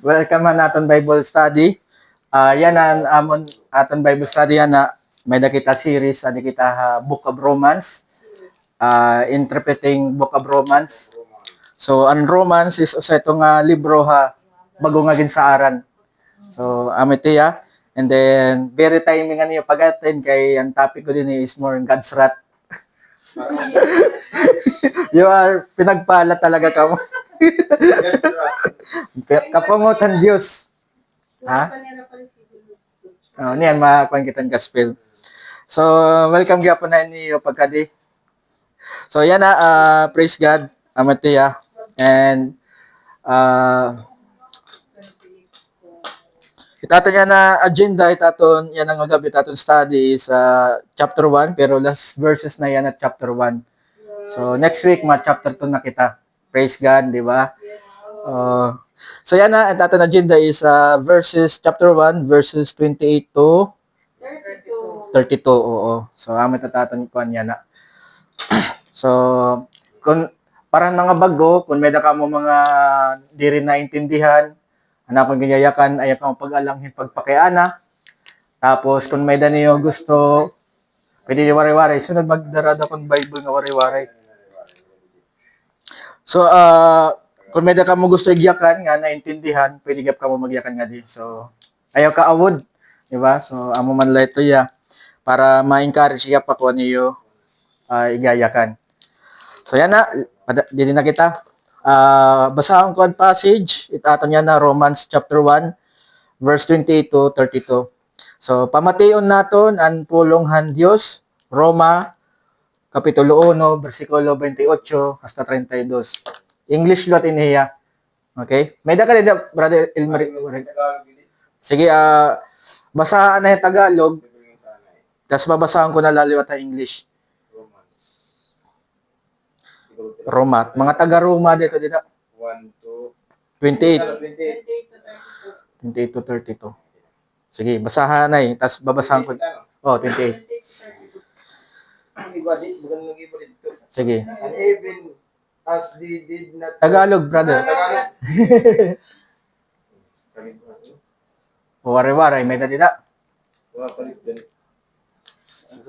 Welcome man aton Bible study. Yan ang amon aton Bible study yan na may nakita series ani kita Book of Romans. Interpreting Book of Romans. So ang Romans is usa itong libro bago nga ginsaaran. So amitiya and then very timing niyo pag-attend kay ang topic ko din is more God's wrath. You are pinagpala talaga ka mo. Kapungutan Diyos. Ha? Niyan makuan kitang gospel. So welcome gyapon na niyo pagkadi. So yan praise God, amatiya. And itaton yan na agenda, itaton yan ang gabi itaton study is chapter 1 pero last verses na yan at chapter 1. So next week chapter 2 na kita. Praise God, di ba? So yan ang aton agenda is verses chapter 1 verses 28 to 32. Oo. So amit itaton ko yan na. So kung parang mga bago, kung may ka mo mga di rin naintindihan, anak kong ginyayakan, ayaw kang pag-alanghin pagpakiana. Tapos, kung may niyo gusto, pwede niyo wari-wari. Sunod magdarada kong Bible nga wari-wari. So, kung may ka mo gusto igyakan, nga naintindihan, pwede gap ka mo magyakan nga di. So, ayaw ka awod. Diba? So, amo man lang ito para ma-encourage siya pa kung niyo igayakan. So, yan na. Dili na kita. Basahan ko ang passage. Itaton yan na Romans chapter 1, verse 28 to 32. So, pamation naton ang pulonghan Dios. Roma, kapitulo 1, versikulo 28 hasta 32. English lot iniya. Okay? May da ka rin, Brother Elmer. Sige, basahan na yung Tagalog. Tapos babasahan ko na laliwat ang English. Roma. Mga taga-Roma dito. 1 to 28. 28 to 32. Sige, basahan na Tapos babasahan ko. 28. Sige. And even as they did not... Tagalog, brother. Wari-wari, may nadida. Sa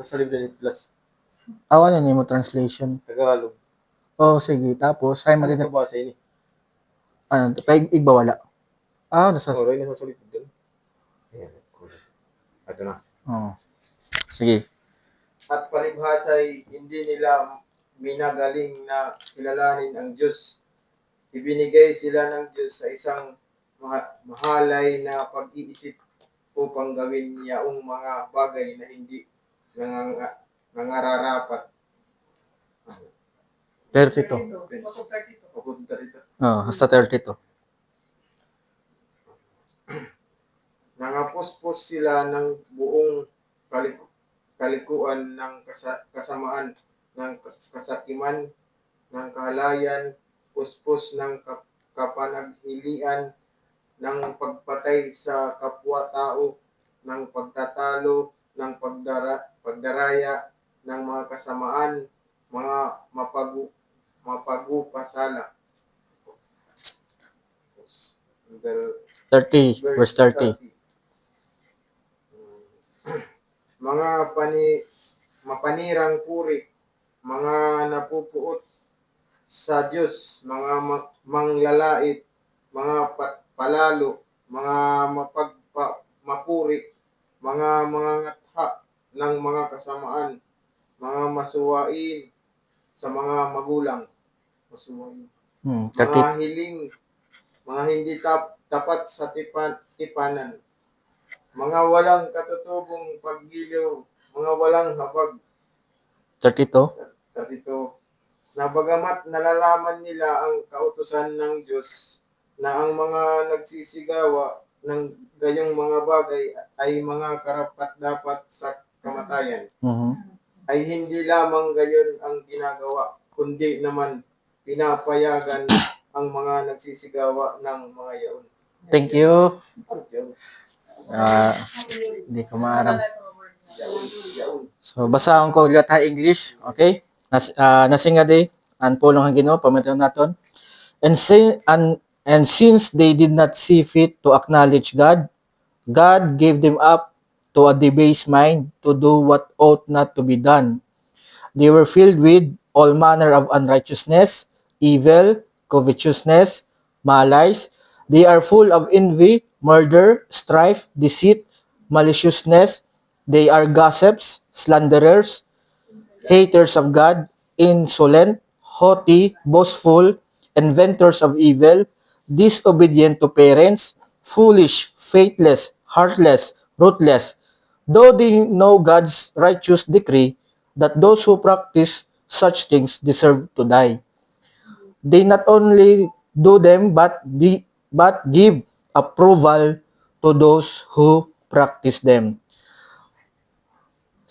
salib din plus. Ano yun mo translation? Tagalog. Sige. Tapos, ay madina. Ano ba sa ini? Ano, igba wala. Nasa salib din. Ito na. Sige. At palibhasay, hindi nila minagaling na kilalanin ang Diyos. Ibinigay sila ng Diyos sa isang mahalay na pag-iisip upang gawin niyaong mga bagay na hindi nangararapat. 32. Hasta 32. Nangapuspos sila ng buong kalikuan ng kasamaan, ng kasakiman, ng kahalayan, puspos ng kapanaghilian, ng pagpatay sa kapwa-tao, ng pagtatalo, ng pagdaraya, ng mga kasamaan, mga mapagupasala. 30, verse 30. Mga mapanirang puri, mga napupuot sa Diyos, mga manglalait, mga palalo, mga mapuri, mga ngatha ng mga kasamaan, mga masuwain sa mga magulang, mga hiling, mga hindi tapat sa tipanan, mga walang katutubong paggiliw, mga walang habag. 32. Na bagamat nalalaman nila ang kautusan ng Diyos na ang mga nagsisigawa ng gayong mga bagay ay mga karapat-dapat sa kamatayan, ay hindi lamang gayon ang ginagawa, kundi naman pinapayagan ang mga nagsisigawa ng mga yaon. Thank you. Hindi ko maaram. So, basahan ko ulit English. Okay? Nasingadi. Ang pulong ang Ginoo pamatayon naton. And since they did not see fit to acknowledge God, God gave them up to a debased mind to do what ought not to be done. They were filled with all manner of unrighteousness, evil, covetousness, malice. They are full of envy, murder, strife, deceit, maliciousness. They are gossips, slanderers, haters of God, insolent, haughty, boastful, inventors of evil, disobedient to parents, foolish, faithless, heartless, ruthless. Though they know God's righteous decree that those who practice such things deserve to die, they not only do them but give approval to those who practice them.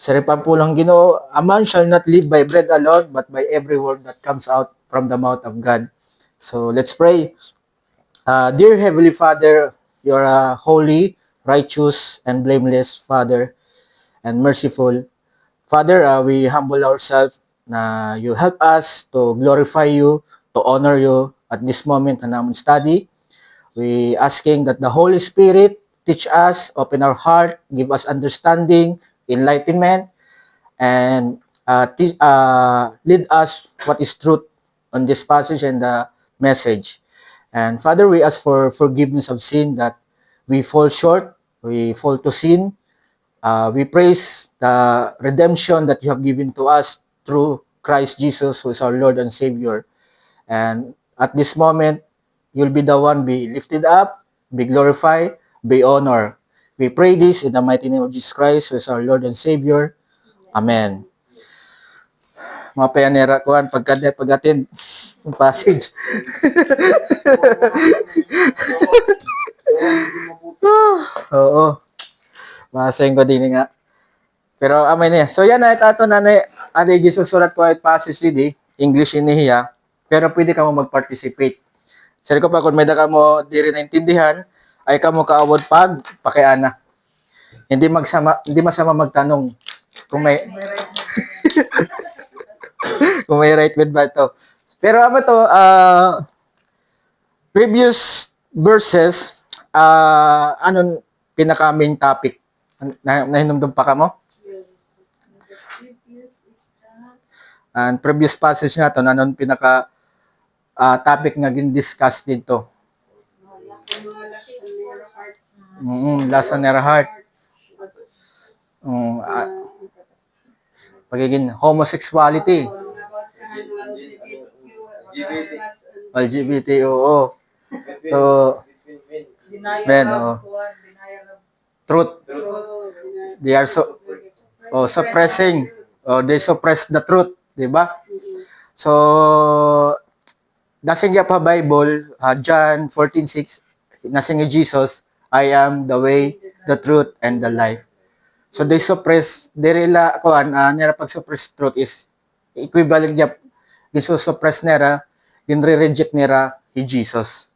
Sa pampulang Ginoo, a man shall not live by bread alone, but by every word that comes out from the mouth of God. So let's pray. Dear Heavenly Father, you are a holy, righteous, and blameless Father, and merciful. Father, we humble ourselves na you help us to glorify you, to honor you at this moment na namin study. We asking that the Holy Spirit teach us, open our heart, give us understanding, enlightenment, and lead us what is truth on this passage and the message. And Father, we ask for forgiveness of sin that we fall short, we fall to sin. We praise the redemption that you have given to us through Christ Jesus, who is our Lord and Savior. And at this moment, you'll be the one be lifted up, be glorified, be honored. We pray this in the mighty name of Jesus Christ, who is our Lord and Savior. Amen. Mga payanera kuan pag-attend ng passage. Oo. Masayang ko din nga. Pero amay niya. So yan na ito na ani gisusulat ko at passage di English inihiya. Pero pwede ka mo mag-participate. Sabi ko pa kung may ka mo diri na intindihan ay ka mo kaawod pag pakiana. Hindi masama magtanong kung may kung may right with ba to. Pero ano to, previous verses, anong pinaka main topic? Nahinumdum pa ka mo? And previous passage nga to, anong pinaka topic nga gin-discuss dito? Last on your heart. Pagiging homosexuality. LGBT, oo. So, truth. They are suppressing. They suppress the truth, di ba? So, nasing pa Bible, John 14:6, nasing Jesus, I am the way, the truth, and the life. So they suppress, nila pag-suppress truth is equivalent niya, suppress nila, reject nila ni Jesus.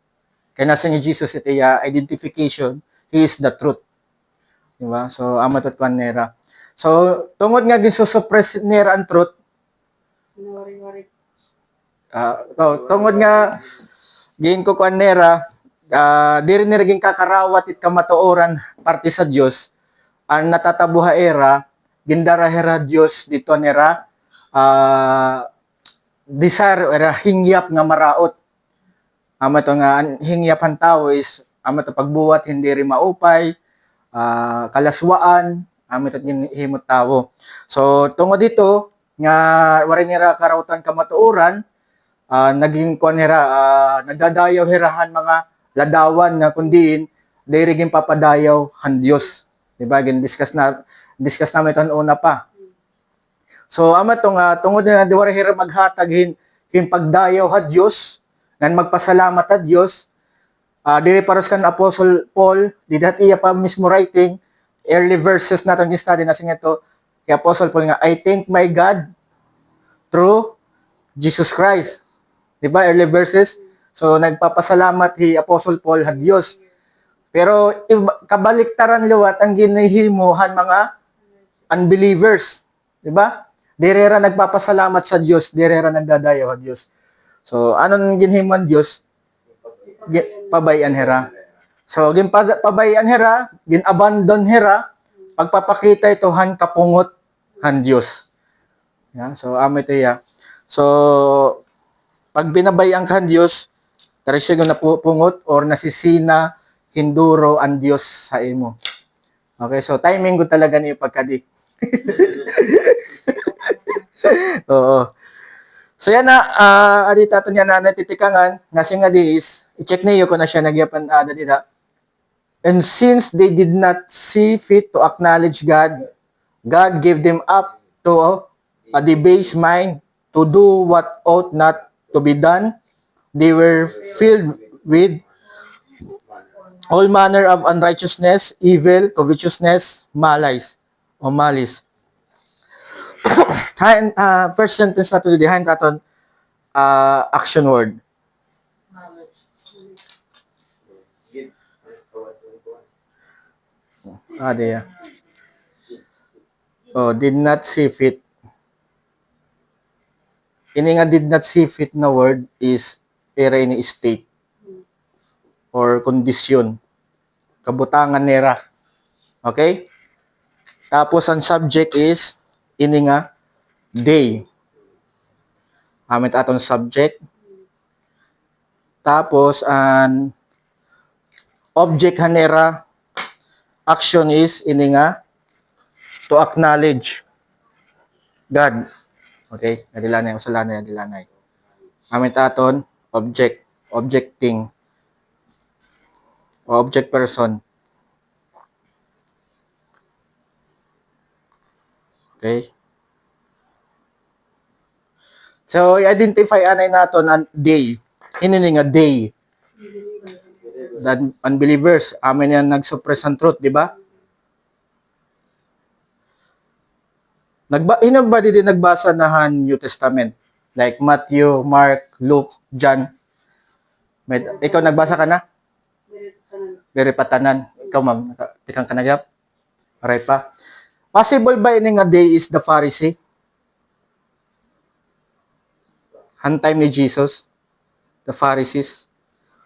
Kaya nasa ni Jesus ito identification, he is the truth. Diba? So, amatot kan nila. So, tungod nga suppress nila ang truth, tungod nga giin ko kan nila, di rin nila kakarawat it kamatuoran parte sa Diyos, ang natatabuha era, gindarahera Diyos dito nera, desire era hingyap nga maraot. Ama to nga hingyap ang tao is ama to pagbuwat hindi rin maupay, kalaswaan, ama to himot tao. So tungo dito nga wari nira karawtan kamatuoran, naging kuan nira, nagdadayaw herahan mga ladawan nga kundiin diri gin papadayaw han Dios. Diba? Discuss namin ito una pa. So, ama itong tungod na diwara hira maghatag hin pagdayaw ha Diyos, ngan magpasalamat ha Diyos, diri paros kan Apostle Paul, didat iya pa mismo writing, early verses natin yung study na sing ito, kay Apostle Paul nga, I thank my God through Jesus Christ. Diba? Early verses. So, nagpapasalamat si Apostle Paul ha Diyos. Pero kabaliktaran liwat ang ginahimuhan mga unbelievers, di ba? Direra nagpapasalamat sa Dios, direra nagdadayaw sa Dios. So anon ginhimon Dios? Pabayan hera. So pabayan hera, gin-abandon hera, pagpapakita ito han kapungot han Dios. Yeah, so amo ito ya. So pag binabayang kan Dios, karisyo na pungot or nasisina hinduro ang Dios sa imo. Okay, so timing ko talaga niyo pagkadi. Oo. So yan na, adita to niya na natitikangan, nasi nga di is, i-check niyo kung na siya nagyapan dita. And since they did not see fit to acknowledge God, God gave them up to a debased mind to do what ought not to be done. They were filled with all manner of unrighteousness, evil, covetousness, malice, o malice. First sentence na to behind aton action word. There. Oh, did not see fit. Ini nga did not see fit na word is era ini state or kondisyon. Kabutangan nera. Okay? Tapos ang subject is ini nga day. Amit aton subject. Tapos ang object hanera action is ini nga to acknowledge God. Okay? Nadilanay, usalanay, nadilanay. Amit aton object, objecting, o object person. Okay? So, i-identify anay naton ang day. Hinini nga day. The unbelievers, amin yan nag-suppress ang truth, di ba? Inam ba din nagbasa na han New Testament? Like Matthew, Mark, Luke, John. Ikaw nagbasa ka na? Very patanan. Ikaw ma'am, tikang ka nagyap? Aray pa. Possible ba ini nga day is the Pharisee? Han time ni Jesus? The Pharisees?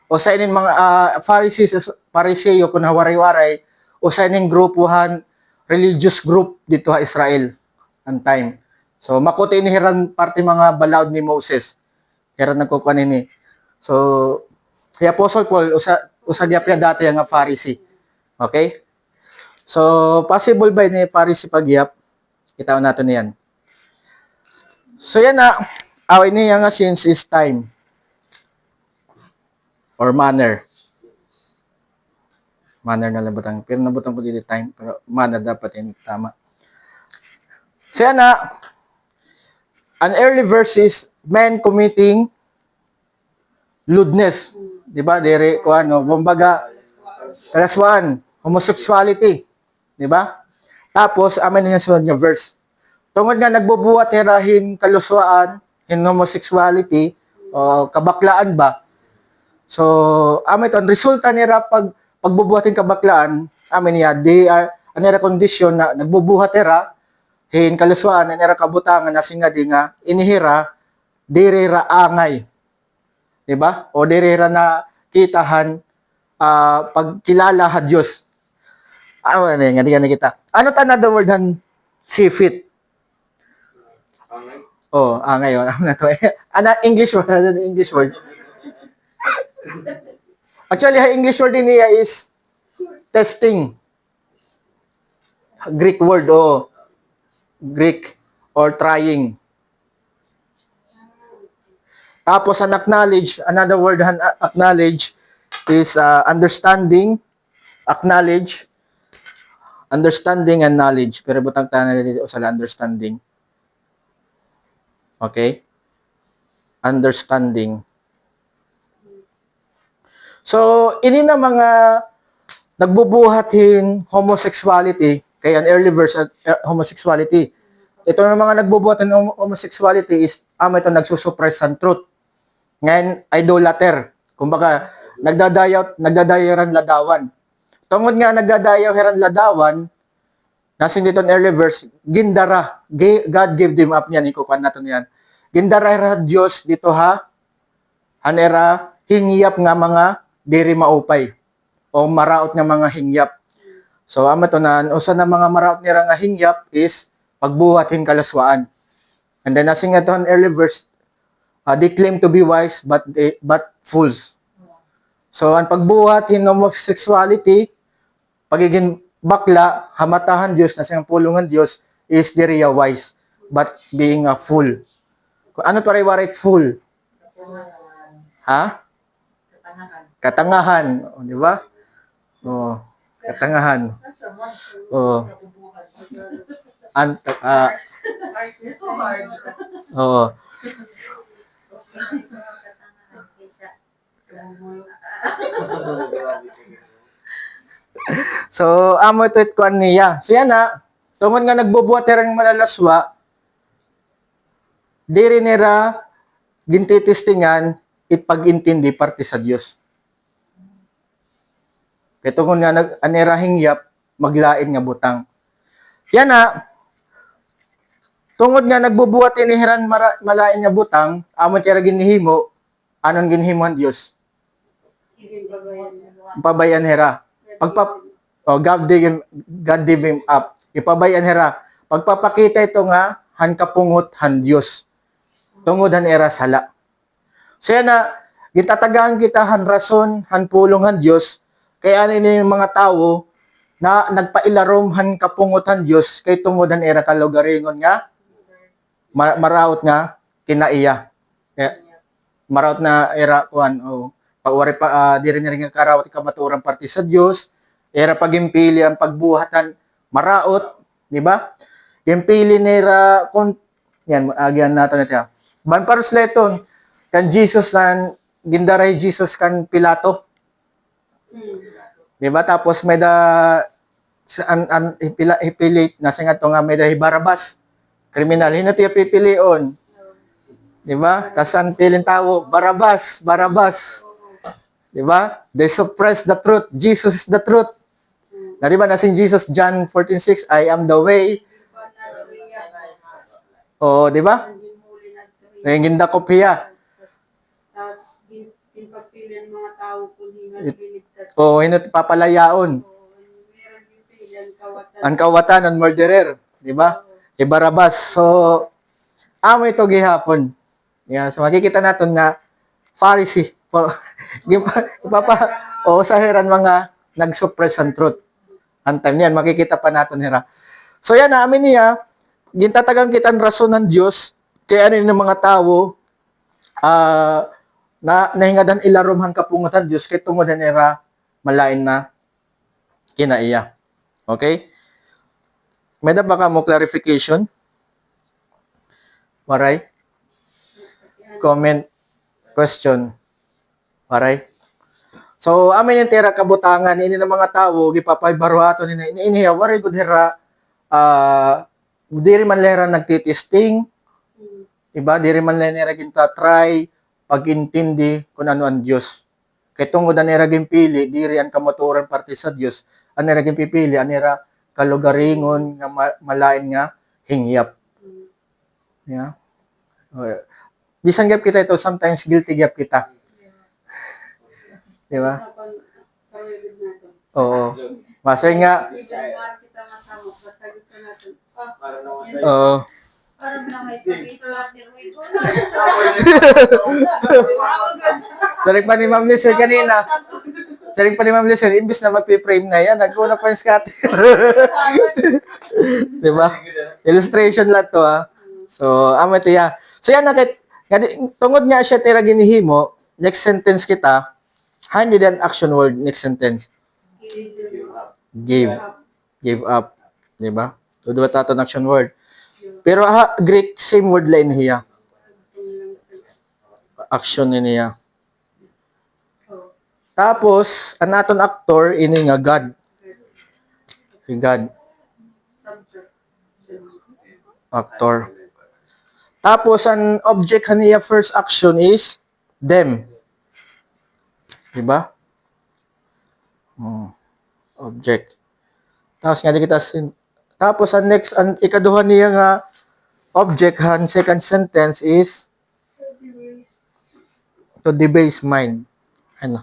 O sa inin mga Pharisees, Pariseo kung hawaray-waray, o sa inin grupuhan, religious group dito sa Israel, ang time. So, makuti ni Hiran parte mga balaod ni Moses. Hiran nagkukuha nini. So, si Apostle Paul, usagya pa dati ang Pharisee. Okay? So, possible ba ni Pharisee pagyap? Itaw natin yan. So, yan na. Away niya nga since is time. Or manner. Manner na labutang. Pero nabutang ko dito time. Pero manner dapat yun. Tama. So yan na. An early verse is men committing lewdness. Diba? Dere ko ano. Bumbaga. Class 1. Homosexuality. Diba? Tapos, amin na sunod nga verse. Tungod nga nagbubuhat hirahin kaluswaan in homosexuality o kabaklaan ba? So, amin ito, resulta nila pagbubuhatin kabaklaan, amin niya, they are, anira kondisyon na nagbubuhat nila, hin kaluswaan, anira kabutangan, na singa di nga, inihira, dirira angay. Diba? O dirira na kitahan, pagkilala ha Diyos. Ano nga, di kita. Ano ta na the word han sifit? Angay. Oh, ngayon, ano na to? English word, English word. Actually, ang English word din niya is testing. Greek word o Greek or trying. Tapos ang acknowledge, another word acknowledge is understanding, acknowledge, understanding and knowledge. Pero butang tanan dito sa understanding. Okay? Understanding. So, ini na mga nagbubuhatin homosexuality, kaya an early verse homosexuality. Ito na mga nagbubuhatin homosexuality is ito nagsusuppress ang truth. Ngayon, idolater. Kumbaga, nagdadayaw ran ladawan. Tungod nga nagdadayaw heran ladawan, Nasing dito in early verse, gindara. God gave them up niyan. Ikukuhan natin yan. Gindara era Diyos dito ha. Anera hingyap nga mga diri maupay. O maraot nga mga hingyap. So, ama to na, usa na mga maraot nira nga hingyap is pagbuhat hin kalaswaan. And then, nasing nga to in early verse, they claim to be wise but fools. So, ang pagbuhat hin homosexuality, pagiging bakla, hamatahan Diyos, na siyang pulungan Diyos, is the real wise, but being a fool. Ano to waray fool? Ha? Katangahan. O, di ba? O, katangahan. O. Oo. So, amo ito kuan niya. So, yan na. Tungod nga nagbubuhat ng malalaswa, di rin nira gintitistingan ipag-intindi parte sa Dios. Kaya tungod nga anira hingyap, maglain nga butang. Yan na. Tungod nga nagbubuhat inihiran malain nga butang, amon kaya ginihimo, anon ginhimuhan Dios? Pabayan hera. God gave him up. Ipabayan hera. Pagpapakita ito nga, han kapungot, han Diyos. Tungod han era sala. So yan na, gitatagaan kita han rason, han pulong, han Diyos, kaya ano ini yung mga tao na nagpailarom han kapungot, han Diyos, kay tungod han era kalugaringon nga, maraot nga, kinaiya. Kaya, maraot na era, pagwari pa, di rin nga karawat kamaturan parte sa Diyos, era pagimpili ang pagbuhatan, maraot, di ba? Gimpili nira, yan, agyan natin natin. Ban paros leton, kan Jesus nan gindaray Jesus kan Pilato. Di ba? Tapos may ipili nasa nga to nga may Barabas. Kriminal hino tiya pipilion. Di ba? Tasan pilin tao, Barabas. Di ba? They suppress the truth. Jesus is the truth. Na di ba nasing Jesus John 14:6, I am the way. Oh, di ba? Yung ginda kopya. Tapos, pagpilian mga tao kung hinaliligtas. Oh, hinot papalayaon. Meron din pilihan kawatan. Ang kawatan, ang murderer. Di ba? Ibarabas. So, amo ito gihapon. Yeah, so makikita natin nga, Pharisee. Sahiran mga nag-suppress ang truth. Ang time niyan, makikita pa natin nila. So yan, amin niya, gintatagang kita ang rason ng Diyos, kaya ano yung mga tao, na nahingadan ilarumhan kapungutan Diyos, kaya tungodan nila malain na kinaiya. Okay? May na baka mo clarification? Waray? Comment? Question? Waray? So, amin yung tira kabutangan, ini ng mga tao, gipapaybaruhato nila, inihiya, waray good hera, diri man lera nagtitesting, diba? Diri man lera ginta-try, pag-intindi kung ano ang Diyos. Kaya tungod anira gimpili, diri ang kamaturan parte sa Diyos, anira gimpipili, anira kalugaringon, nga malain nga, hingyap. Yeah? Okay. Bisan gap kita ito, sometimes guilty gap kita. Di ba? Oo. Master nga. Oo. Saring pa ni Ma'am Lizzer kanina. Imbis na magpi-frame na yan, nagkuna pa yung scatter. Di ba? Illustration lang to, ha? So, ito ya. So, yan, tungod nga siya tira ginihimo, next sentence kita, hindi din action word, next sentence. Give up. Diba? So, diba tato action word? Pero Greek, same word line hiya. Action niya. Tapos, ang naton actor, ini nga God. Si God. Actor. Tapos, ang object niya first action is them. Diba? Object. Tapos nga di kita Tapos ang ikaduha niya nga object han second sentence is to debase mind. Ano?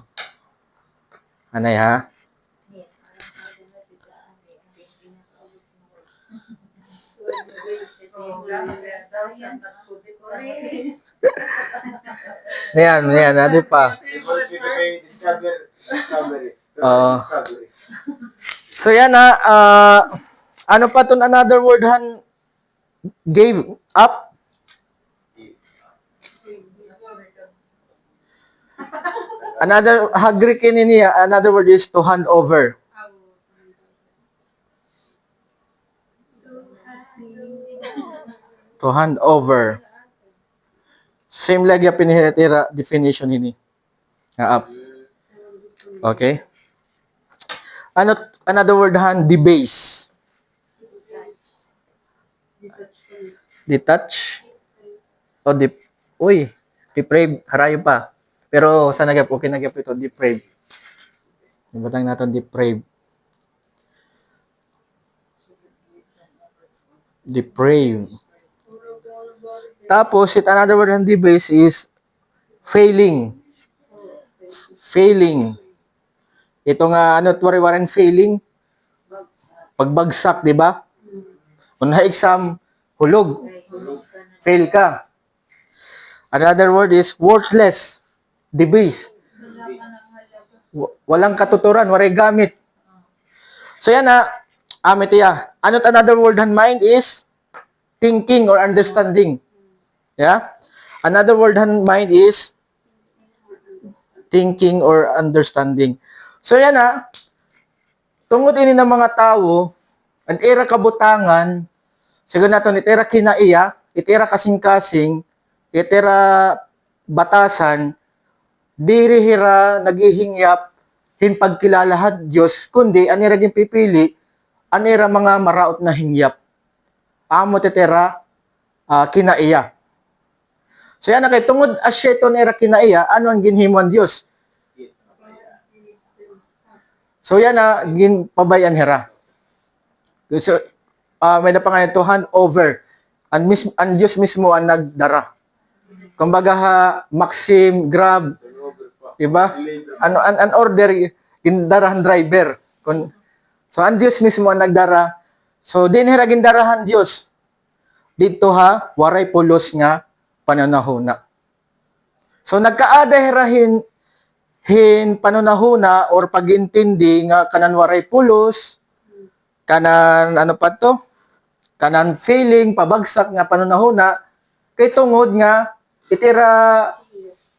Anay ha? Yan, ano pa? Discovery. Oo. Discovery. So yan ano pa to another word han gave up? Another Greek niya, another word is to hand over. To hand over. Same lagi ang pinihitira definition ini. Nga up. Okay? Another word han debase. Detach. O deprave, harayo pa. Pero sa nagyap, okay nagyap ito, deprave. Ibatang natin deprave. Deprave. Tapos, another word on debase is failing. Failing. Ito nga, wariwaran failing? Pagbagsak, di ba? Una exam, hulog. Fail ka. Another word is worthless. Debase. Walang katuturan, waray gamit. So yan amit iya. Another word on mind is thinking or understanding. Yeah? Another word on mind is thinking or understanding. So yan tungod ini ng mga tao, ang era kabutangan, siguro natin itera kinaiya, itera kasing-kasing, itera batasan, diri hira naghihingyap hin pagkilalahat Dios kundi anira din pipili anira mga maraot na hingyap amo tetera kinaiya. So yan kay tungod asya ito nira kinaiya ano ang ginhimon Dios. So yan ginpabayan hira. So may napangalan to hand over ang Dios mismo ang nagdara. Kumbaga Maxim, Grab, diba? An order gindarahan driver. So ang Dios mismo ang nagdara. So din hira gindarahan Dios. Dito waray pulos nga pananahuna. So nagkaada hirahin pananahuna or pag-intindi nga kanan waray pulos, kanan kanan failing pabagsak nga pananahuna kay tungod nga itira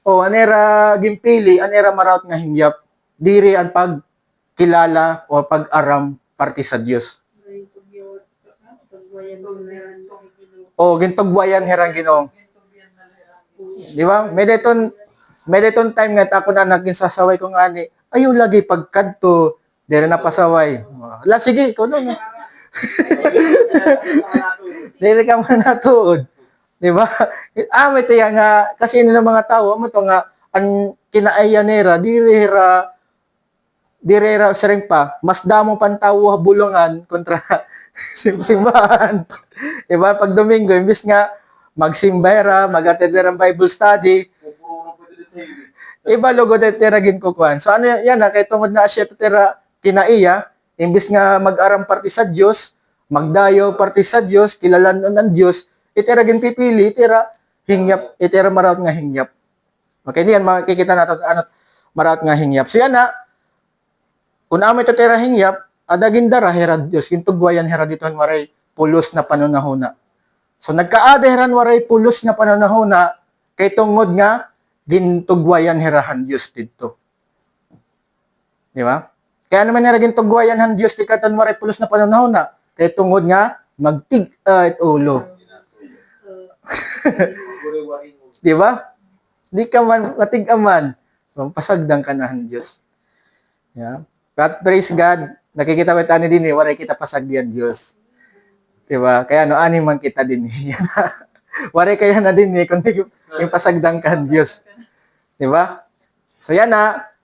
anera gimpili, anera marawat nga hingyap, diri ang pagkilala o pag-aram parte sa Dios. Gintugwayan herang Ginoong. Di ba? Medeton time nga ako na naging sasaway ko nga ani, ayaw lagi pagkadto, diri na pasaway. Sige, ikaw no. Dili ka man natuod. Di ba? May tiya nga, kasi ng mga tao, mo to nga, ang kinaayanera, dirira sering pa, mas damo pantawo bulungan kontra simbahan. Di ba? Pag Domingo, imbis nga, magsimbera, mag-attend ng Bible study, iba logo tera ginkukuan. So ano yan kay tungod na siya tera kinaiya, imbis nga mag-aram parte sa Dios, magdayo parte sa Dios, kilalanon ng Dios, itera ginpipili, itera hingyap, itera marawat nga hingyap. Okay, niyan makikita natin marawat nga hingyap. So yan kung amo ito tera hingyap, adagin dara hera Dios, gintugwayan hera dito waray pulos na panunahuna. So nagkaada heran waray pulos na panunahuna, kay tungod nga gintugwayan herahan Dios dito. Di ba? Kaya naman hera gintugwayan han Dios ti katon waray pulos na panunahuna, kay tungod nga magtig at ulo. Di ba? Di ka man matig-aman. So, pasagdang ka na ang Diyos. Yeah. But praise God, nakikita ko tani din waray kita pasagdian Diyos. Di ba? Kaya ani man kita din. Waray kaya na din kung yung pasagdang ka ang Diyos. Di ba? So yan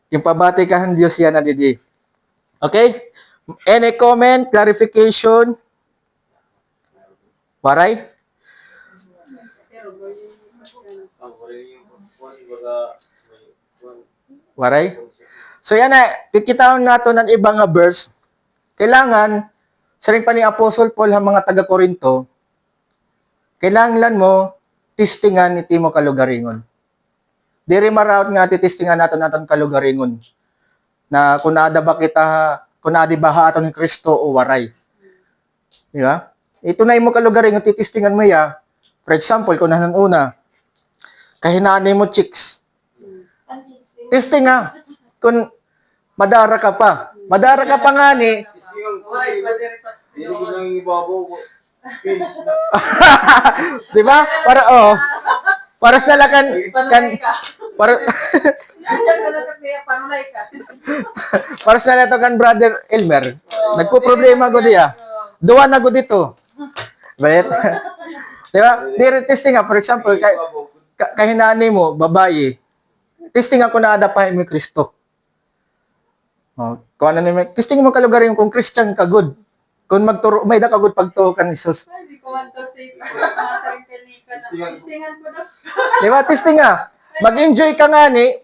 yung pabati ka ang Diyos yan didi. Okay? Any comment, clarification? Waray? Pero ganyan. Waray? So yan na, kikitaon nato ng ibang nga verse. Kailangan, sa rin pa ni Apostle Paul ang mga taga-Korinto, kailangan mo tistingan iti mo kalugaringon. Diri maraot nga titistingan naton kalugaringon. Na kung ada ba kita, kung adi ba aton ni Kristo o waray. Di ba? Ito na imo kalugaringon, titistingan mo ya. For example, kung nahan una, kahinaan mo chicks. Testing nga. Kung madara ka pa. Madara ka pa nga ni, Hindi ko nang ibabaw ko. Feels na. di ba? Para para sa lakan para para sa lato kan brother Elmer. Nagpo-problema ko diya. Duwa na ko dito. Right? Di ba? Dire testing nga for example kahinaan mo babae. Testing ako na ada pa mi Kristo. Kung ano naman, testing mo kalugarin kung Christian ka good. Kung magturo, may da ka good pagtuo ka ni Jesus. Hindi ko want to say, mga saringkalikan na. Testingan ko na. Di ba? Testing nga. Mag-enjoy ka nga ni,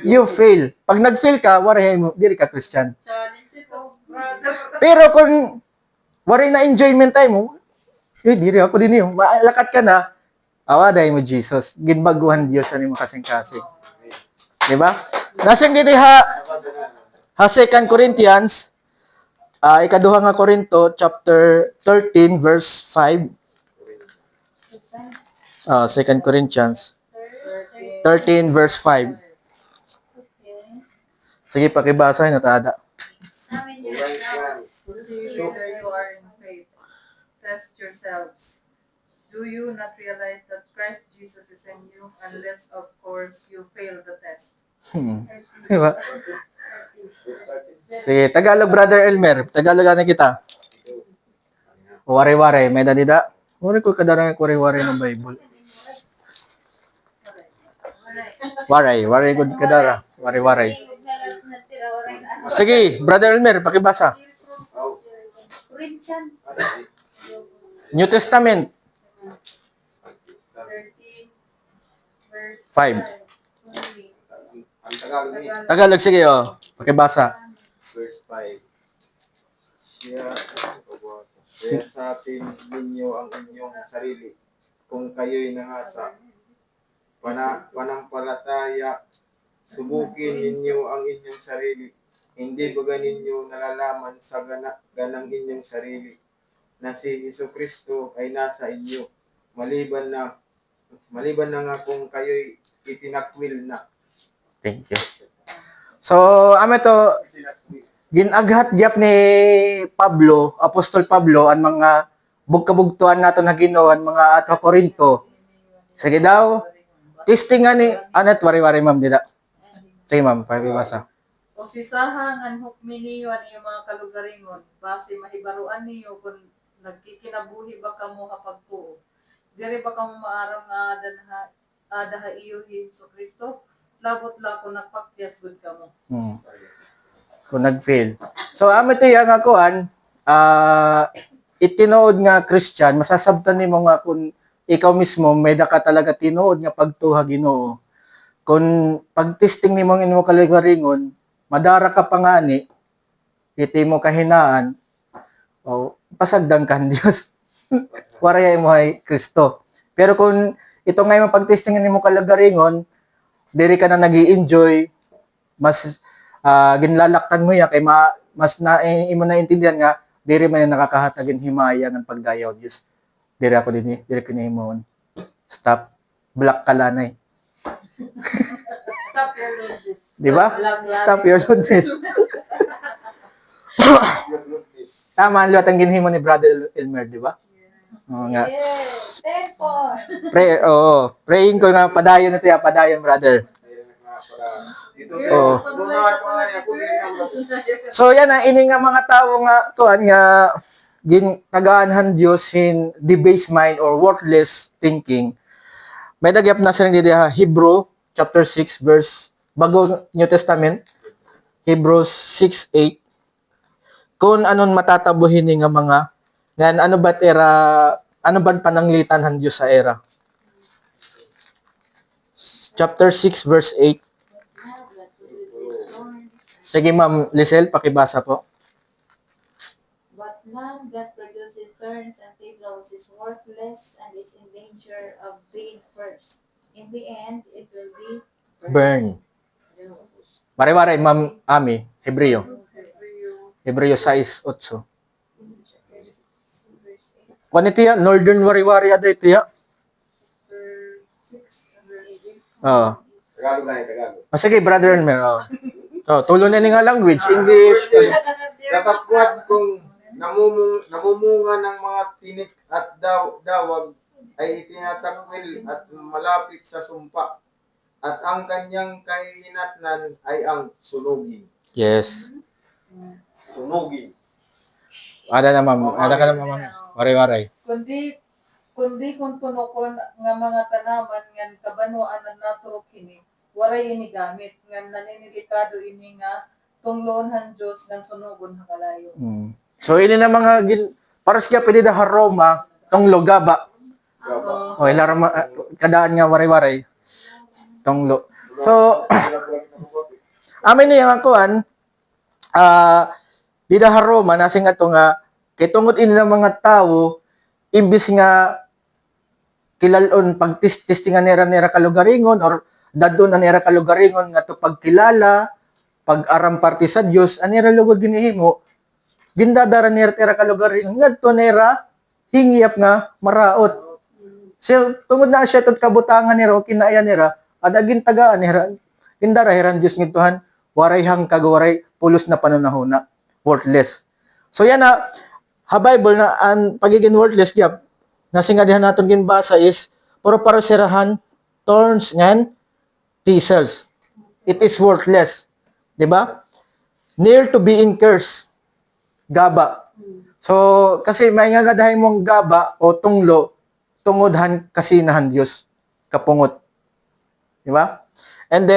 you fail. Pag nag-fail ka, waray mo, diri ka Christian. Challenge ito, brother. Pero kung waray na enjoyment tayo mo, diri ako din yun. Lakat ka na, awaday mo Jesus. Ginbaguhan Diyos ano mo kasing-kasing. Di ba? Nasing dito ha 2 Corinthians, ikaduha nga Korinto, chapter 13, verse 5. 2 Corinthians 13, verse 5. Sige, pakibasa na tada. Examine yourselves to see whether you are in faith. Test yourselves. Do you not realize that Christ Jesus is in you unless, of course, you fail the test? Di ba? Sige, Tagalog, Brother Elmer. Tagalog na kita. Wari-wari. May dadida. Wari ko kadarang wari-wari ng Bible. Waray. Wari ko kadara. Wari-wari. Sige, Brother Elmer, pakibasa. Corinthians New Testament 13, verse 5. Ang Tagalog ni Tagalog, sige, pakibasa. verse 5. Kaya sa atin ninyo ang inyong sarili kung kayo'y nangasa. Panampalataya, subukin ninyo ang inyong sarili. Hindi ba ninyo nalalaman sa ganang inyong sarili na si Jesucristo ay nasa inyo, maliban na nga kung kayo'y itinakwil na. Thank you. So, to, ginaghat gyap ni Pablo, Apostol Pablo, ang mga bugkabugtuan nato na Ginoo, ang mga ato Korinto. Sige daw, testingan ni anat wari-wari ma'am dida. Sige ma'am, pakibasa. O sisahan ang hukmi niyo ang iyong mga kalugaringon, base mahibaruan niyo kung nagkikinabuhi ba kamo kapagtuo. Diri ba kamo maarang nga adaha iyo Hesus Kristo? Labot la kung nagpakyas gud kamo. Kung nag-fail. So, ito yung akuan, itinood nga Christian, masasabtan ni mo nga kung ikaw mismo, may da ka talaga tinood nga pagtuha Ginoo. Kung pag-testing ni mo nga kalugaringon, madara ka pa nga ni, iti mo kahinaan, pasagdan ka Diyos. Waraya mo ay Kristo. Pero kung ito ngayon pag-testing ni mo kalugaringon, diri ka na nag-i-enjoy, mas ginlalaktan mo ya kay mas imo na intindihan nga diri man nakakahatagin himaya ng pagdayaw Dios. Diri ako dinhi, diri kini himon. Stop. Black kalanay. Stop your losses. Di ba? Stop your losses. Tama ang luwat ang ginhimo ni Brother Elmer, di ba? Oo nga. Yes, tempo. Praying ko nga padayon na tiya, padayon brother. Oo. So yan na ini nga mga tao nga kuan nga tagaan Dios in debased mind or worthless thinking. May dagyap na sa diha Hebrew chapter 6 verse bago New Testament Hebrews 6:8 kung anon matatabuhin ni nga mga Ngan ano ba't era, ano ba't pananglitan han Diyos sa era? Chapter 6 verse 8. Sige Ma'am Lisel, pakibasa po. But none that produces thorns and thistles is worthless and is in danger of being cursed. In the end, it will be Burn. Mare-mare, Ma'am Ami, Hebreo. Hebreo 6:8. Kung ito ya, Northern Wari-Wari ada ito ya. Oo. Tagalog na Tagalog. Sige, Brother Elmer. Tulo na nga language, English. Katapwat kung namumunga ng mga tinik at dawag ay itinatakwil at malapit sa sumpa. At ang kanyang kahinatnan ay ang sunugin. Yes. Sunugin. Ada na Ma'am. Ada ka na Ma'am. Wari-wari. Kundi kung tunokon nga mga tanaman ngan kabanuan ang naturok kini, waray ini gamit ngan naninilikado ini nga tungloon han Dios ngan sunugon ha kalayo. So, ini na mga paras kaya pwede da haroma, tonglo gaba. O, ilarama, kadaan nga wari-wari. Tonglo. So, amin niya nga kuhan, di da haroma, nasing ato nga, kay tungod ini ng mga tao, imbis nga kilalon pagtistingan nera kalugaringon or dadon na nera kalugaringon nga to pagkilala, pag-aram parti sa Dios, anera lugod ginihimo, gindadara nera kalugaringon ngadto nera hingyap nga maraot. So tungod na siya tud kabutangan nera o kinaya nera, adagin tagaan nera gindara heran Dios ngituhan, waray hangkag waray pulos na panunahona, worthless. So yan na ha Bible na ang pagiging worthless gyap nasingadihan naton ginbasa is puro paroserahan thorns ngan thistles. It is worthless. Di ba? Near to being cursed. Gaba. So, kasi may nga gadahin mong gaba o tunglo, tungodhan kasinahan Diyos. Kapungot. Di ba? And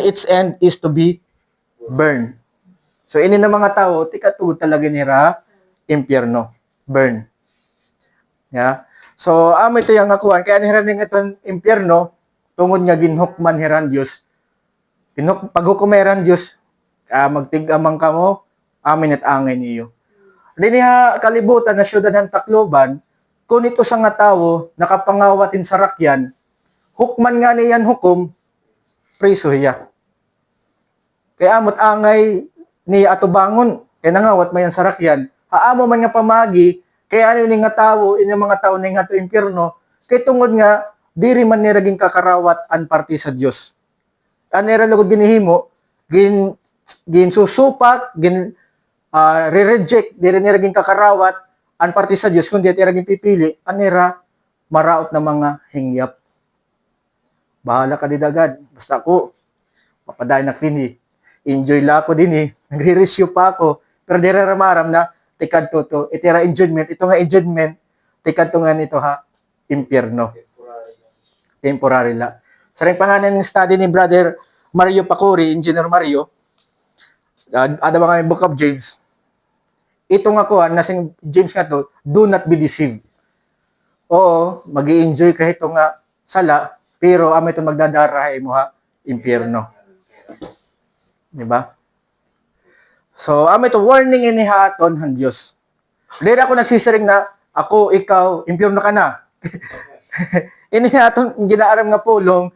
its end is to be burned. So, ini na mga tao, tikatugod talaga nira, impyerno. Burn. Yeah. So, ito yung akuan. Kaya nihiraning itong impyerno, tungod nga ginhukman hiran Diyos. Paghukumeran Diyos, magtigamang ka mo, amin at angay niyo. Di niya kalibutan na syudad ng Tacloban, kung ito sa nga tao, nakapangawatin sa rakyan, hukman nga niyan hukom, priso hiya. Kaya amot angay ni atubangon, kaya nangawat mayan sa rakyan, haamo man nga pamagi, kaya ano yung nga tao, yung mga tao na nga to impyerno, kaya tungod nga, diri man nira ging kakarawat an parti sa Dios. Anera lugod ginihimo, gin susupak, re-reject, diri nira ging kakarawat an parti sa Dios, kundi tira ging pipili, anera maraot na mga hingyap. Bahala ka di dagad, basta ako, mapadayon na kini, enjoy la ako din nagre-rescue pa ako, pero diri ramaram na, tikad to, itira enjoyment, ito nga enjoyment, tikad to nga nito ha, impyerno. Temporary la. Sa rin pangalan ng study ni Brother Mario Pacori, Engineer Mario, ada mga Book of James, ito nga ko, nasing James nga to, do not be deceived. Oo, mag-i-enjoy kahit ito nga sala, pero ito magdadarahay mo ha, impyerno. Diba? So, ito warning inihaton ng Diyos. Dahil ako nagsisiring na, ako, ikaw, impyerno ka na. Inihaton, ginaaram nga pulong,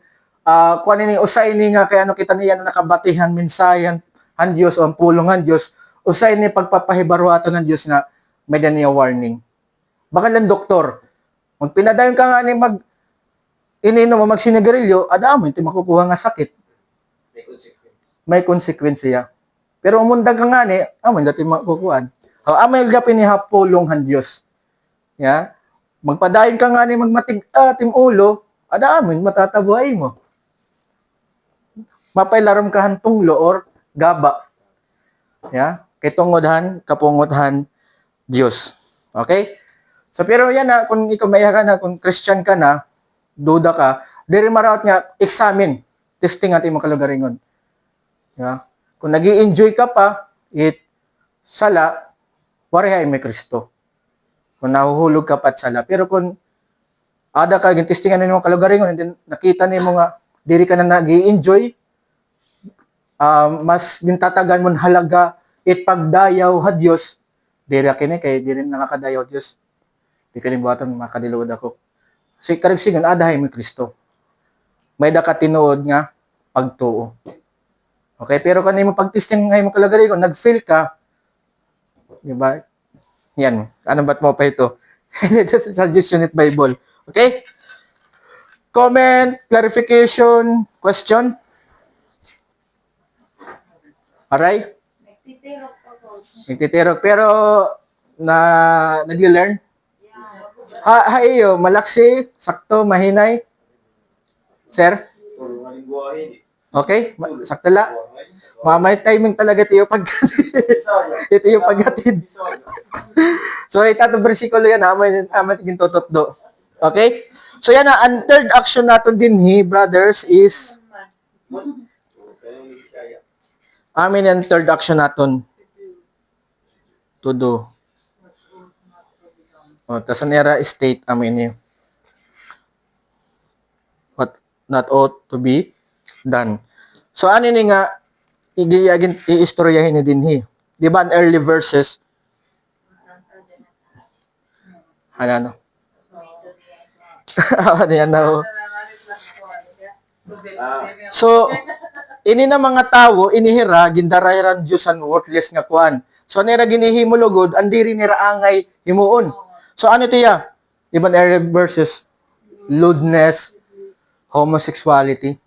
kung ano usay ni nga, kaya ano kita niya na nakabatihan, mensayan, ang Diyos, o ang pulong ng Diyos, usay ni pagpapahibaro ato ng Diyos na may niya warning. Baka lang doktor, magpinadayon ka nga ni ininom mo magsinigarilyo, adamo, hindi makukuha nga sakit. May konsekwensya. Pero umundag ka nga ni, amin dati makukuhaan. Amay gapin ni hapulong han Diyos. Ya? Magpadayon ka nga ni magmatig atim ulo, amin matatabuhay mo. Mapailaram ka han tunglo or gaba. Ya? Kay tungodhan, kapungothan Diyos. Okay? So pero yan na, kung ikaw maya ka na, kung Christian ka na, duda ka, diri maraot nga, examine, testing ating mga kalugaringon. Ya? Kung nag-i-enjoy ka pa, sala, warihay may Kristo. Kung nahuhulog ka pat sala. Pero kung ada ka, gintistingan na yung kalugaringon, and then nakita ni mo nga, diri ka na nag-i-enjoy, mas gintatagan mo halaga, pagdayaw ha Diyos, diri kini kay diri nakakadayaw Diyos. Di ka rin buhaton, makadiluod ako. Kasi karagsigan, adahay may Kristo. May da ka tinuod nga, pagtuo. Okay, pero kung mo pagtisting ngayon mo kalagaringon, nag-fail ka, di ba? Yan, ano ba't mo pa ito? Sa Just Unit Bible. Okay? Comment, clarification, question? Alright? Nagtitirok pa po. Nagtitirok. Pero, nag-learn? Iyo, malaksi, sakto, mahinay. Sir? Tulungan yung buhayin. Okay? Sakto la. May timing talaga ito yung ito yung paghatid. So, itatong versikulo yan, amin gintututdo. Okay? So, yan na, ang third action natin din, brothers, is amin ang third action natin to do. O, tas nera state, amin yun. What not ought to be done. So, ano ni nga, i-istoryahin ni din, Di ba, ang early verses, ano? Ano yan na, So, ini na mga tao, inihira, gindarahiran Diyos ang worthless nga kuan. So, nira ginihimulugod, andiri nira angay himuon. So, ano tiya? Di ba, early verses, lewdness, homosexuality,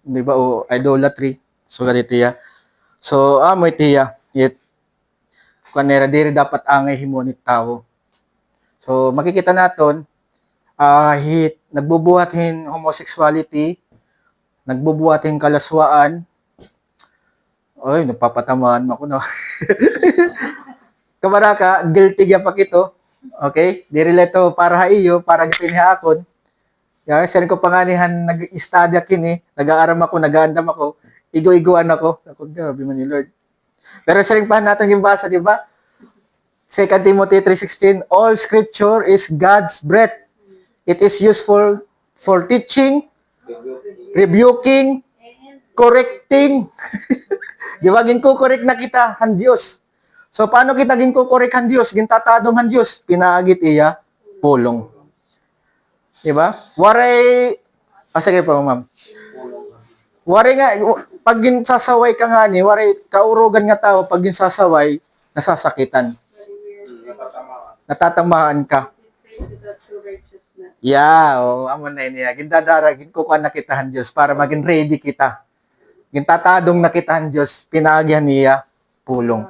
di ba, o idolatry. So, ganito ya. So, amoy tiya, yet, kanera, diri dapat angay himunit tao. So, makikita naton, nagbubuhatin homosexuality, nagbubuhatin kalaswaan. Oy, napapatamaan ako na. Kamaraka, guilty ya pakito. Okay? Diri leto para ha iyo, para gipinihakon. Ya, sen ko panganihan nag-study kini, nag-aaram ako, nag-aandam ako, igo-igoan ako. Ako, grabe man ni Lord. Pero sa rin pa natin yung basa, di ba? 2 Timothy 3:16, all scripture is God's breath. It is useful for teaching, rebuking, correcting. Di ba, ginko-correct na kita, han Diyos. So, paano kita ginko-correct han Diyos? Gintatadong han Diyos, pinaagit iya, pulong. Di ba? Waray, sige po, ma'am. Waray nga, pag ginsasaway ka nga ni, waray, kaurugan nga tao, pag ginsasaway, nasasakitan. Natatamaan ka. Yeah, amo na niya. Gindadaragin ko ka nakitahan Diyos para maging ready kita. Gintatadong nakitahan Diyos, pinaagyan niya, pulong.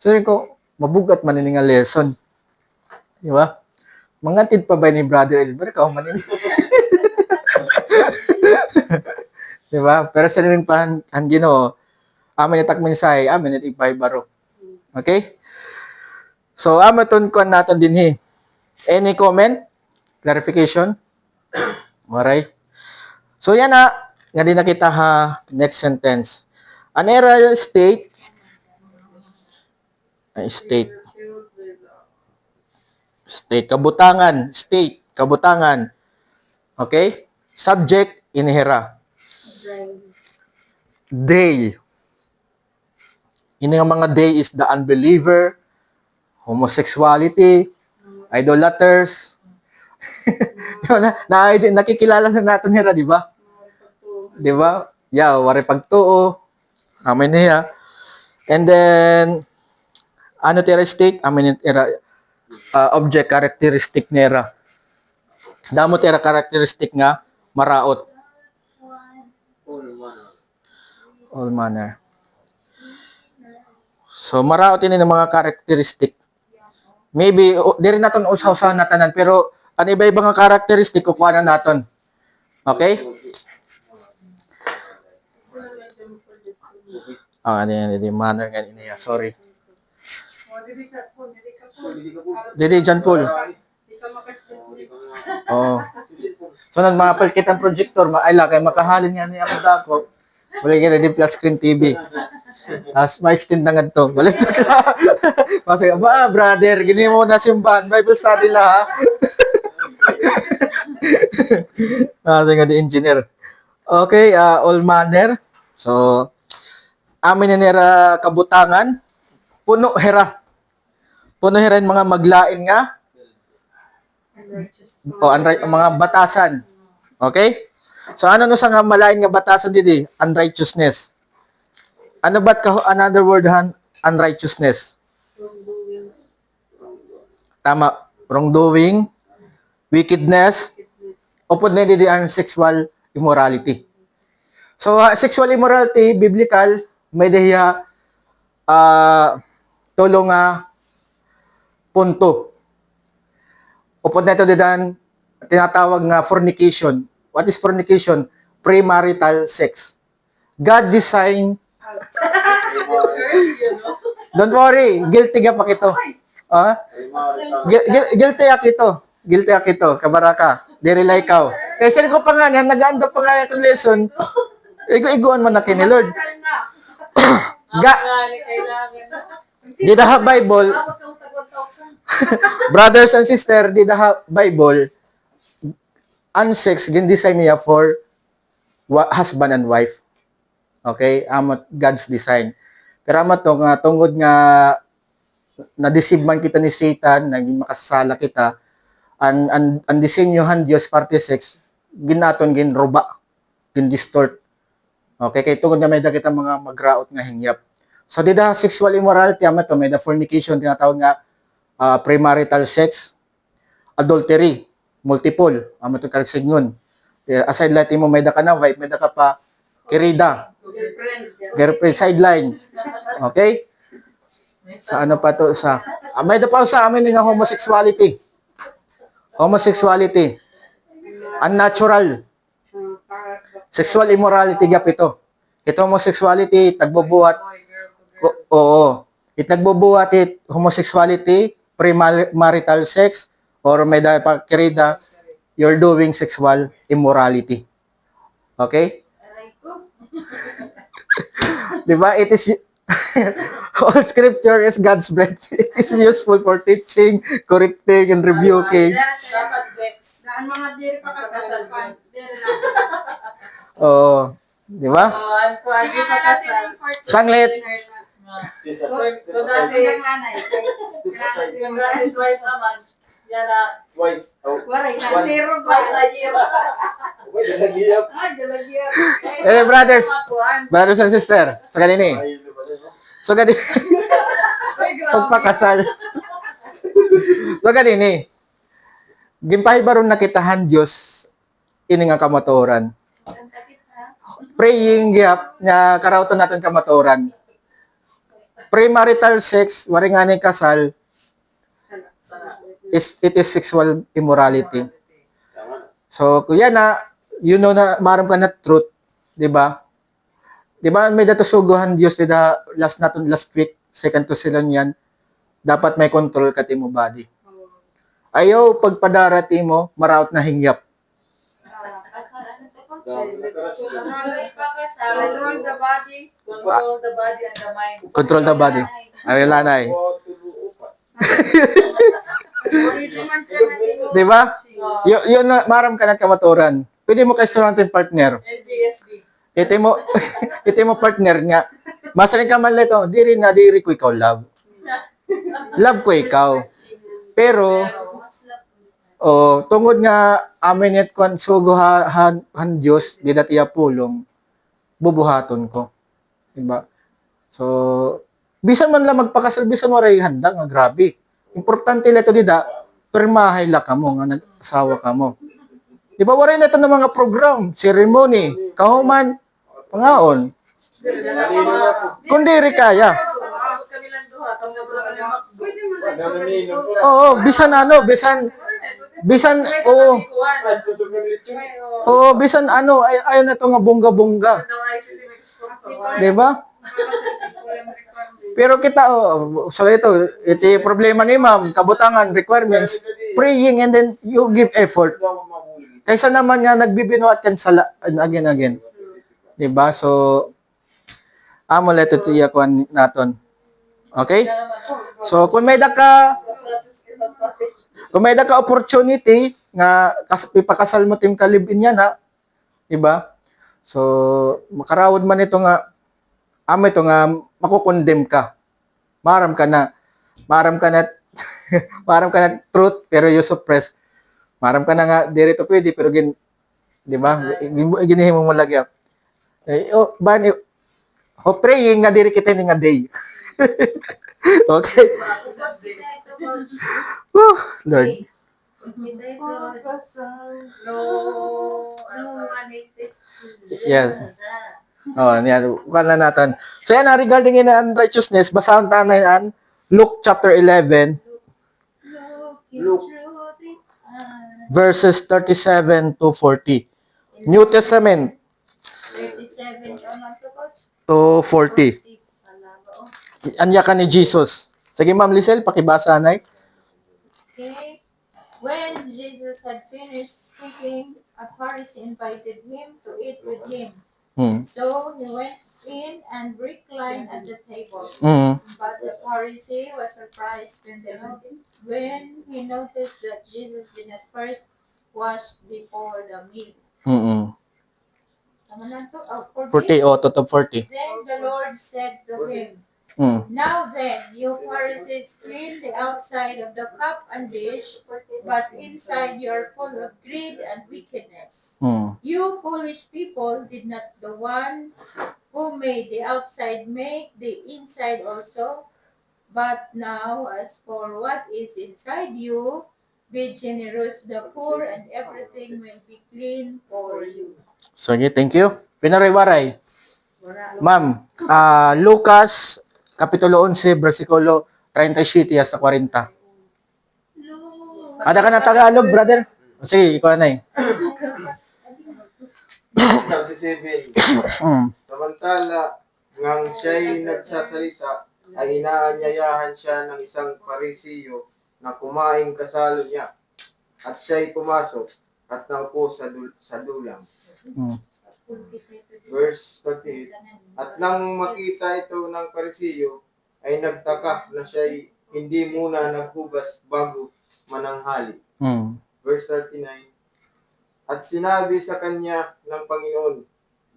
So, yun ko, mabugat man nga lesson. Di ba? Mangatid pa ba ni Brother Elber? Ikaw man Di ba? Pero sa rin pa, ang Ginoo, amin itak mensay, amin itipay baro. Okay? So, amaton ko natin din, Any comment? Clarification? Alright. So, yan na. Nga din nakita ha. Next sentence. Anera state. State. State. Kabutangan. State. Kabutangan. Okay? Subject. Inihira. Day. Ini nga mga day is the unbeliever, homosexuality, idolaters. Nakikilala na natin nila, di ba? Di ba? Yeah, wari pagtuo. Amin niya. And then, ano tira state? Amin tira object characteristic nera. Damo tira characteristic nga maraot. All manner. So, maraot ini ng mga characteristic. Maybe, di rin natin usaw-usaw na tanan, pero ang iba-iba nga characteristic, kukuha na natin. Okay? Ano yan, manner nga niya. Sorry. Didi, John Paul. So, nagmapal kitang projector, kay makahalin nga niya ako dako. Wala ka di flat screen TV. Tapos ma-extend na nga to. Wala ka. Kasi, brother, gini mo na simbahan. Bible study la, ha? Kasi nga di engineer. Okay, all manner. So, amin na nira kabutangan. Puno hera. Puno hera yung mga maglain nga. O, mga batasan. Okay? So, ano no sa nga malain nga batasan didi? Unrighteousness. Ano ba't another word han? Unrighteousness. Tama. Wrongdoing, wickedness, upod na didi ang sexual immorality. So, sexual immorality, biblical, may dahiya tulong punto. Upod na ito didan, tinatawag nga fornication. What is fornication? Premarital sex. God designed. Don't worry, guilty ka pa kito. Guilty akito. Guilty akito, kabaraka. Direlay ka. Kaya sila ko pa nga, nag-aanda pa nga itong lesson. Igo-iguan mo na kini Lord. Di the Bible, brothers and sisters, di the Bible, unsex, gin-design niya for husband and wife. Okay? Amot God's design. Pero amot to, nga, tungod nga na-deceive man kita ni Satan, naging makasasala kita, ang disenyohan Diyos parte sex, ginaton, ginroba, gin-distort. Okay? Kaya tungod nga may da kita mga magraot nga hingyap. So, di da sexual immorality, amot to, may da fornication, tinatawag nga premarital sex, adultery, multiple, amot to karagsig nun. Aside lahat mo, may da ka na wife, may da ka pa kirida, girlfriend, sideline. Okay? Sa ano pa to? May da pa sa amin nga homosexuality. Homosexuality. Unnatural. Sexual immorality gap ito. Ito homosexuality, tagbubuhat. Oo. Itagbubuhat homosexuality, premarital sex, or may da pa kirida, you're doing sexual immorality. Okay? Diba? It is all scripture is God's breath. It is useful for teaching, correcting, and rebuking. Saan mga diri pa kasal? Oo. Diba? Sanglit. Twice. Brothers and sisters, sa ganini. So ganini. Pagpakasal. So ganini. Gimpahibaron na kitahan Diyos ini nga kamatuoran. Praying gap nga karawton natin kamatuoran. Premarital sex, wari nga ni kasal, it is sexual immorality. So, kuya na, you know na, maram ka na truth, di ba? Di ba, may datusuguhan Diyos, last week, second to sila niyan, dapat may control ka mo body. Ayaw, pagpadarati mo, maraot na hingyap. Control the body and the mind. Control the body. Arilanay. Di ba? Yun na, maram ka na kamaturan. Pwede mo ka-restaurant yung partner. LBSB. Ito mo partner nga. Masaling ka man lito, diri ko ikaw love. Love ko ikaw. Pero, tungod nga amin et kwan suguhan Diyos, di dati pulong, bubuhaton ko. Diba? So, bisan man lang magpakasal, bisan waray handa nga, grabe. Importante lang ito dida, permahay la ka mo, nga nag-asawa ka mo. Diba, waray na ito ng mga program, ceremony, kahuman, pangaon. Kundi kaya. Oo, bisan ayaw na ito nga bongga-bongga. Diba? Pero kita, so ito problema ni ma'am, kabutangan, requirements, praying, and then you give effort. Kaysa naman nga nagbibinuhat kan again. 'Di ba? So amo leto to iya kuan naton. Okay? So kung may daka opportunity nga ipakasal mo tim kalibin yan ha, 'di ba? So makarawod man ito nga amo ito nga makukondem ka. Maram ka na maram ka na maram ka na truth pero you suppress. Maram ka na nga diri to pwede pero 'di ba? Ginihimo mo lagi. Ban praying nga diri kita ni nga day. Okay. Whew, Lord. No one exists. Yes. Oh, niyan. Kuha na natin. So yan, regarding in unrighteousness, basahan tayo na yan. Luke chapter 11, Luke. verses 37 to 40. New Testament 37 to 40. Anya ka ni Jesus. Sige, Ma'am Lisel, pakibasa na. Okay. When Jesus had finished speaking, a Pharisee invited him to eat with him. So he went in and reclined at the table. But the Pharisee was surprised when he noticed that Jesus did not first wash before the meal. Tama na to? 40 o to 40. Then the Lord said to him, Now then, you Pharisees clean the outside of the cup and dish, but inside you are full of greed and wickedness. You foolish people, did not the one who made the outside make the inside also? But now, as for what is inside you, be generous to the poor, and everything will be clean for you. So, okay, thank you. Pinaray-waray. Ma'am, Lucas, Kapitulo 11, versikulo 37 hasta 40. Ada ka na Tagalog, brother? O, sige, ikaw na eh. 37. Samantala, ngang siya'y nagsasalita, ay inaanyayahan siya ng isang Parisiyo na kumain kasalo niya. At siya'y pumasok at naupo sa dulang. Verse 38. At nang makita ito ng Parisiyo, ay nagtaka na siya'y hindi muna naghugas bago mananghali. Verse 39. At sinabi sa kanya ng Panginoon,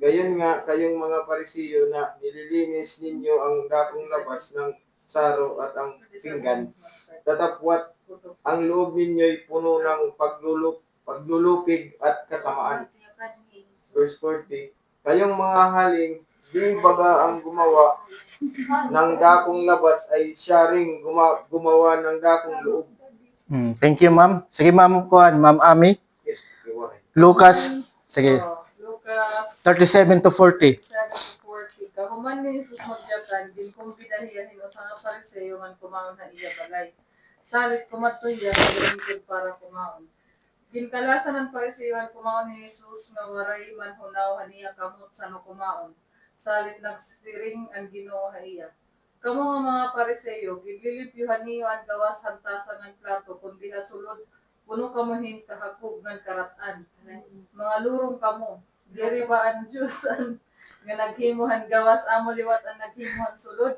gayon nga kayong mga Parisiyo na nililinis ninyo ang dakong labas ng saro at ang pinggan, tatapwat ang loob ninyo'y puno ng paglulupig at kasamaan. Verse 40. Kayong mga haling, di baga ang gumawa ng dakong labas ay siya ring gumawa ng dakong loob. Thank you, ma'am. Sige, ma'am Kuan, ma'am Ami. Lucas, sige, Lucas 37 to 40. 7:40. Kahuman ni Jesus magyakan, din kumpidahiyahin o sa nga Pariseo man kumaon na iya balay. Salit kumatuya sa lingkod para kumaon. Ginkalasan ng Pariseo man kumaon ni Jesus nga waray man hunaw haniya kamot sa no kumaon. Salit nagsiring ang Ginoo iya. Kamo nga mga Pariseo, gililibyuhan niyo ang gawas hantasan ng plato kundi hasulod puno kamuhin kahakog ng karatan. Mga lurong kamo, diri ba ang Diyos nga naghimuhan gawas amo liwat ang naghimuhan sulod,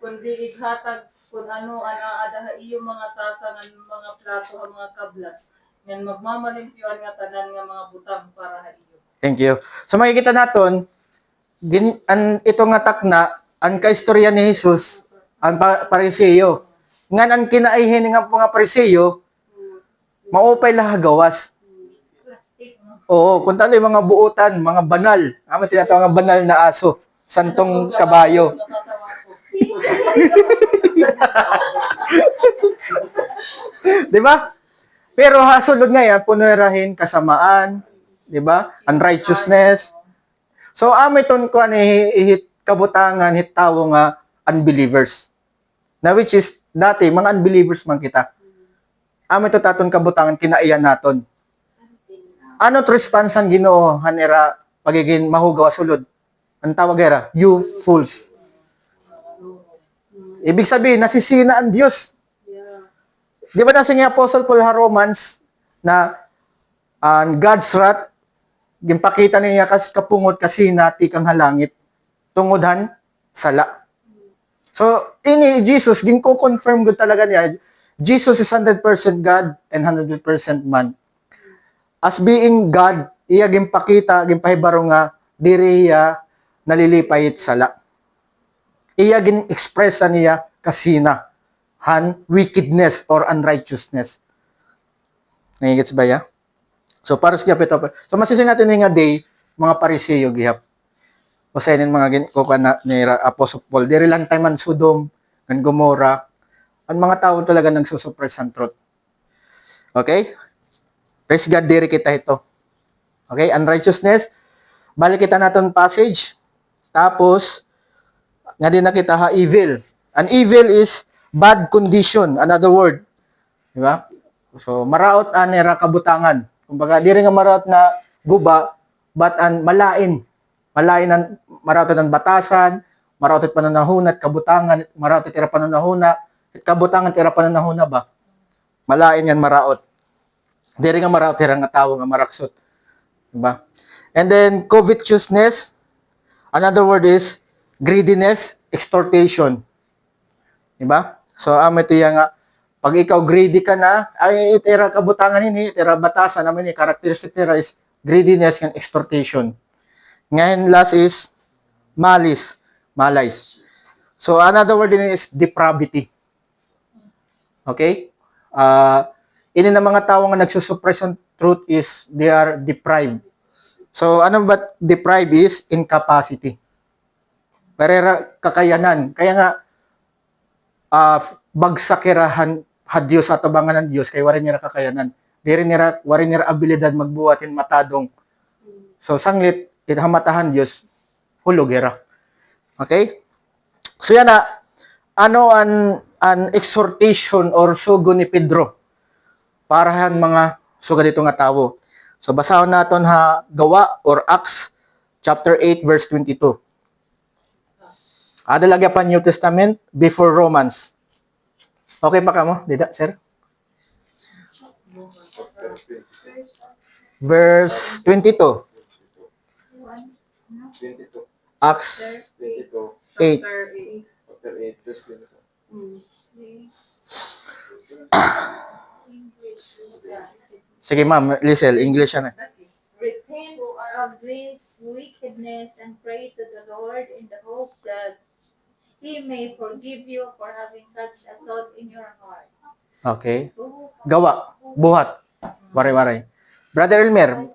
kundi ighatag kung ano ang aadaha iyo mga tasa ng mga plato ang mga kablas, nga magmamalimpyuan nga tanan nga mga butang para ha iyo. Thank you. So makikita naton ito nga takna ang kaistorya ni Jesus ang Pariseo. Ngan ang kinaihin nga mga Pariseo maupay laha gawas. Plastic, no? Oo, kung talo yung mga buutan, mga banal. Ama tinatawag nga banal na aso. Santong kabayo. Natatawa ko. Di ba? Pero hasulod nga yan, punerahin, kasamaan, di ba? Unrighteousness. So, amiton ko ihit kabutangan, hit tawo nga unbelievers. Na which is, dati, mga unbelievers man kita. Amiton taton kabutangan, kinaiyan naton. Ano responsan Ginoo hanera pagiging mahugaw sulod? Ang tawag era, you fools. Ibig sabihin, nasisina ang Diyos. Di ba nasa ni Apostle Paul sa Romans na God's wrath Gimpakita niya kas kapungod kasi nati kang halangit tungodhan sala. So ini Jesus ginko-confirm gud talaga niya Jesus is 100% God and 100% man. As being God, iya gimpakita, gimpahibaro nga diri iya nalilipay sala. Iya gin-express niya kasina wickedness or unrighteousness. Nangigits ba ya? So para sa gihap ito. So masising natin nga day mga Pariseo gihap. Usainin mga kukan na ni Apostle Paul. Diri lang tayo man Sodom, and Gomorrah. Ang mga tao talaga nagsusuppress ang truth. Okay? Praise God, diri kita ito. Okay? Unrighteousness. Balik kita natin passage. Tapos, nga din nakita ha, evil. An evil is bad condition. Another word. Diba? So, maraot anera kabutangan. Kumbaga, diri nga maraot na guba, but an malain. Malain ang maraot ng batasan, maraot at pananahuna at kabutangan, maraot at tira pananahuna, at kabutangan tira pananahuna ba? Malain yan maraot. Diri nga maraot tira nga tawo nga maraksot. Diba? And then, covetousness, another word is greediness, extortation. Diba? So, ito yan nga, pag ikaw greedy ka na, ay itira kabutangan ini, itira batasan naman ni characteristic nila is greediness and extortation. Ngayon, last is malice. So, another word din is depravity. Okay? Ini na mga tao nga nagsusuppress on truth is they are deprived. So, ano ba deprived is incapacity. Pero kakayanan. Kaya nga, bagsakirahan Diyos at abangan ng Diyos kay warin nila kakayanan. Warin nila abilidad magbuhatin matadong. So sanglit hamatahan Diyos hulogera. Okay? So yan na ano an exhortation or sugo ni Pedro parahan mga suga dito nga tawo. So basahon naton ha Gawa or Acts chapter 8 verse 22. Ada lagi pa New Testament before Romans. Okay pa ka mo? Dida, sir? Verse 22. 22. Acts 22. 8. Chapter 8, verse 22. Sige ma'am, Lisel, English yan. Repent of this wickedness and pray to the Lord in the hope that He may forgive you for having such a thought in your heart. Okay. Gawa. Buhat. Waray-waray. Brother Elmer.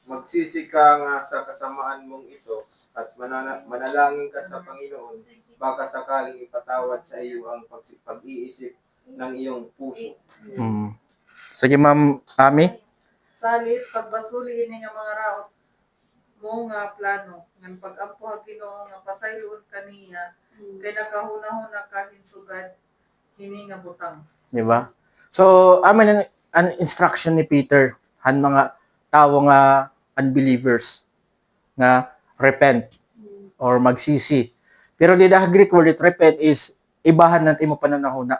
Magsisi ka nga sa kasamaan mong ito at manalangin ka sa Panginoon, baka sakaling ipatawad sa iyo ang pag-iisip ng iyong puso. Sige ma'am, Ami. Salit, pagbasuli ini nga mga raot mo nga plano, ng pag-ampuhag Ginoo nga pasayloon kaniya, kay nakahuna-huna ka hinsugad, hini nga butang. Diba? So, amin an instruction ni Peter, han mga tao nga unbelievers, nga repent or magsisi. Pero di the Greek word it repent is ibahan natin mo pananahuna.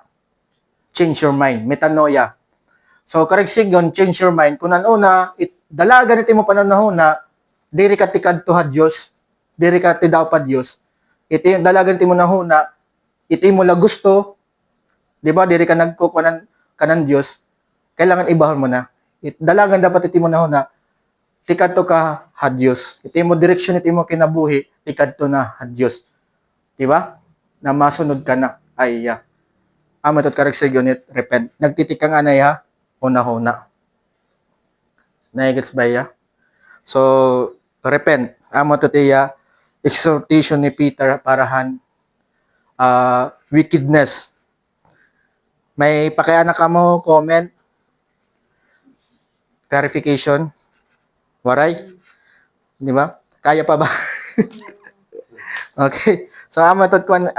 Change your mind. Metanoia. So, correct sigon, change your mind. Kung nanuna, dalaga natin mo pananahuna, diri ka tikad to ha Diyos, diri ka tidaw pa Diyos, ito yung dalaga natin mo nahuna, ito mo la gusto, di ba, diri ka nagkukunan kanan Diyos, kailangan ibahon mo na. Dalagan dapat iti mo nahuna, tikad to ka ha Diyos. Ito mo direksyon, ito mo kinabuhi, tikad to na ha Diyos. Di ba? Na masunod ka na. Ay, ya. Amatot correct sigon it, repent. Nagtitikang anay ha, una-huna. Naigits ba ya? So, repent. Amo to tiya exhortation ni Peter parahan wickedness. May pakiana ka mo comment? Clarification? Waray? Di ba? Kaya pa ba? Okay. So, amo to kuan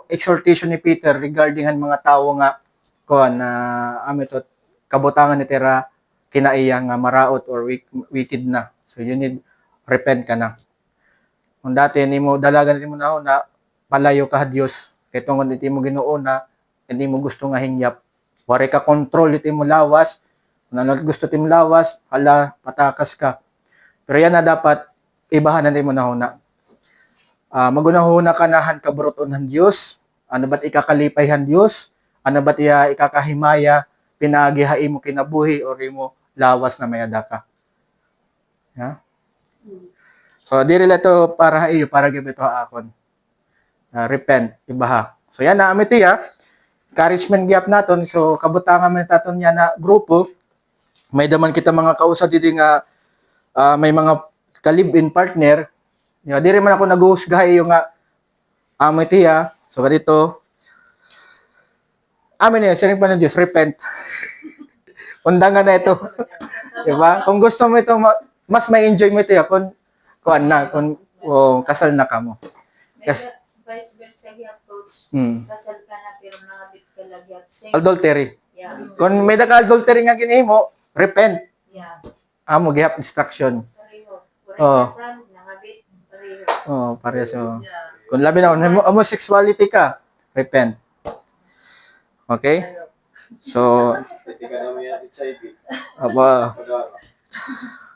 exhortation ni Peter regarding han mga tao nga kuan amo to kabutangan ni tira kinaiya nga maraot or wicked na. So, you need repent ka na. Kung dati, hindi mo dalagan mo na palayo ka Diyos. Kaya tungkol hindi mo Ginoo na, hindi mo gusto nga hingyap. Wari ka control, hindi mo lawas. Kung ano gusto mo lawas, hala, patakas ka. Pero yan na dapat ibahanan din mo na huna. Magunahuna ka nahan kaburuton han Dios. Ano ba't ikakalipay han Dios? Ano ba't iya ikakahimaya pinagihai mo kinabuhi or imo lawas na mayada ka. Ya? So diri to para iyo para gyud ito akon. Repent, ibaha. So yan na amiti encouragement gyap naton. So kabutangan man taton niya na grupo. May daman kita mga kausa didi nga may mga ka-live-in partner. Diri man ako nag-uhusgahay yung amiti So kadito amin yun, siring pa ng Diyos, repent. Undangan na ito. Diba? Kung gusto mo ito, mas may enjoy mo ito kung kasal na ka mo. Yes. Vice versa hiya, coach. Hmm. Kasal ka na pero nangabit ka lagyat. Adultery. Yeah. Kung may adultery nga ginihimo, repent. Yeah. Amo gihap instruction. Pareho. Oh. Kasal, nangabit, pareho. Pareho so. Yeah. Kung labi na homosexuality ka, repent. Okay? So, Hindi ka namin yan excited. aba.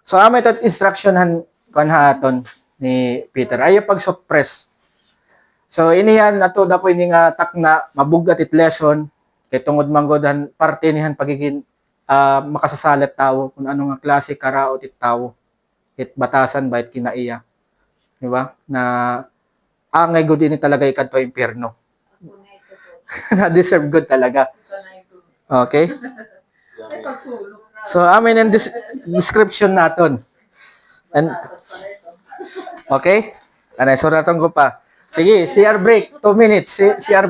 So, amo ito instructionhan kanhaton ni Peter. Ayo pag-suppress. So, inihan nato dako ini nga takna mabugat it lesson kay tungod manggodan parte nihan pagiging makasasalat tawo kung ano nga klase karaot it tawo. It batasan ba it kinaiya. Di ba? Na angay gud ini talaga ikadto impierno. Ako na ito, coach. Na deserve good talaga. Ito na ito. Okay? Ay, pagsulong na. So, amin ang description naton. And, Nasad pala ito. okay? Anay, so natong ko pa. Sige, CR break. 2 minutes. CR